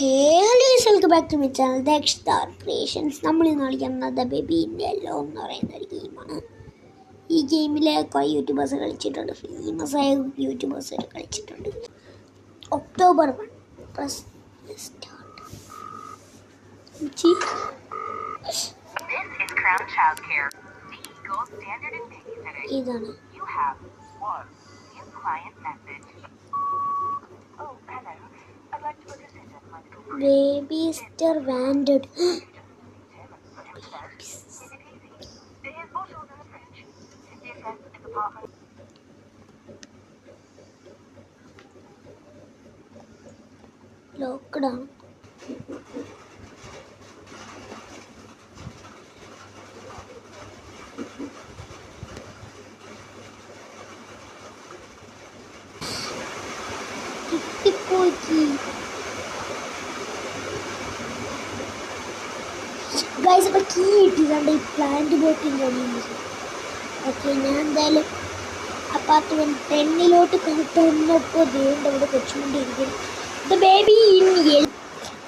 Welcome back to my channel Dakshar creations. നമ്മൾ ഇന്ന് കളിക്കുന്നത് ബേബി ഇൻ യെല്ലോ എന്ന് പറയുന്ന ഒരു ഗെയിമാണ്. ഈ ഗെയിമിൽ കുറേ യൂട്യൂബേഴ്സ് കളിച്ചിട്ടുണ്ട്, ഫേമസ് ആയ യൂട്യൂബേഴ്സ് കളിച്ചിട്ടുണ്ട്. October 1 press start. ഇതാണ് Babysitter Vanded. Lockdown. ഗൈസ്, അപ്പോൾ കീ കിട്ടിയതുകൊണ്ട് ഈ പ്ലാന്റ് ബോട്ടിൻ്റെ ഓക്കെ. ഞാൻ എന്തായാലും അപ്പാർട്ട്മെൻറ്റ് 10 കണ്ടപ്പോൾ ദേണ്ട ഇവിടെ കൊച്ചുകൊണ്ടിരിക്കുന്നു. The baby in yellow.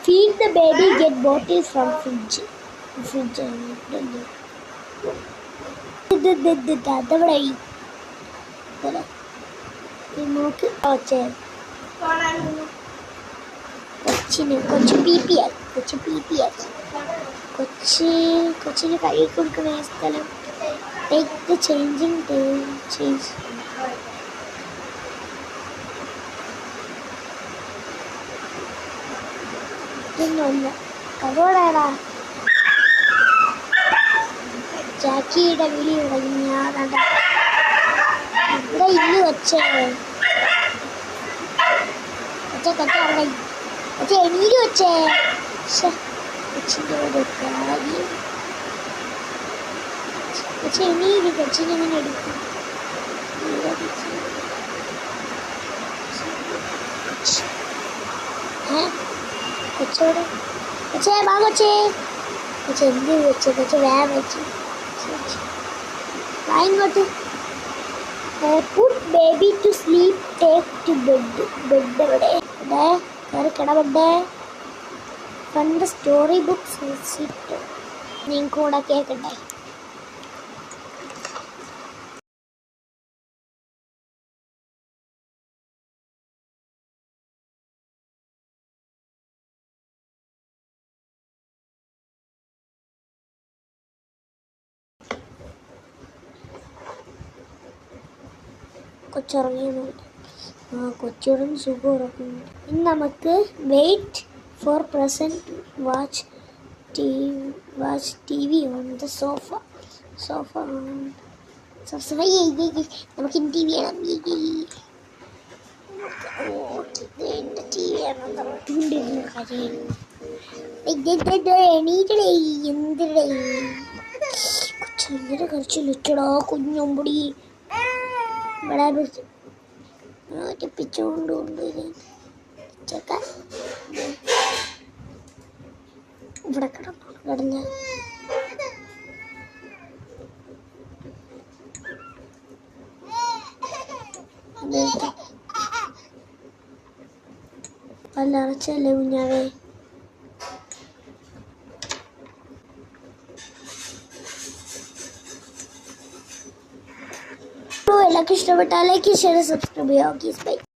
Feed the baby, get bottle from fridge. അതവിടെ നോക്ക്. കൊച്ചു പി പി ആക്കി. കൊച്ചിന് കൈ കൊടുക്കുന്ന സ്ഥലം. Take the changing change. ഇതൊന്നുമല്ല, കഥോടാടാ. ജാക്കിയുടെ വിളി തുടങ്ങി. ഇവിടെ ഇന്ന് കൊച്ചേ അവിടെ കൊച്ചേ എണീര് കൊച്ചേ. കൊച്ചിൻ്റെ ഒരു കാര്യം. കൊച്ചി എണീര്. കൊച്ചിനെ ഇങ്ങനെ എടുക്കും. കൊച്ചോടെ കൊച്ചേ വാ കൊച്ചേ. കൊച്ചെ എന്ത് വെച്ച് കൊച്ചു വേഗം വെച്ച് വാ ഇങ്ങോട്ട്. Put baby to sleep, take to bed. Bed എവിടെ? കയറി കിടബെഡ്. പണ്ട് സ്റ്റോറി ബുക്സ് വെച്ചിട്ട് നിങ്ങൾക്ക് കൂടെ കേൾക്കട്ടെ. കൊച്ചുറങ്ങിയൊന്നുമില്ല. കൊച്ചുറങ്ങി സുഖം ഉറങ്ങുന്നു. ഇന്ന് നമുക്ക് wait for present watch TV on the sofa നമുക്ക് ഇൻ ടി വി ആണ്. എണീറ്റടേ. എന്തിടേ കൊച്ചെങ്ങനെ കരച്ചിലിട്ടടാ കുഞ്ഞൊമ്പടി. ഇവിടെ പിടിച്ചോണ്ട് ചെക്ക ഇവിടെ കിടന്ന് പല്ലറച്ചല്ലേ കുഞ്ഞാവേ. എല്ലാവർക്കും ഇഷ്ടപ്പെട്ടാൽ ലൈക്ക്, ഷെയർ, സബ്സ്ക്രൈബ് ചെയ്യുക. Okay bye.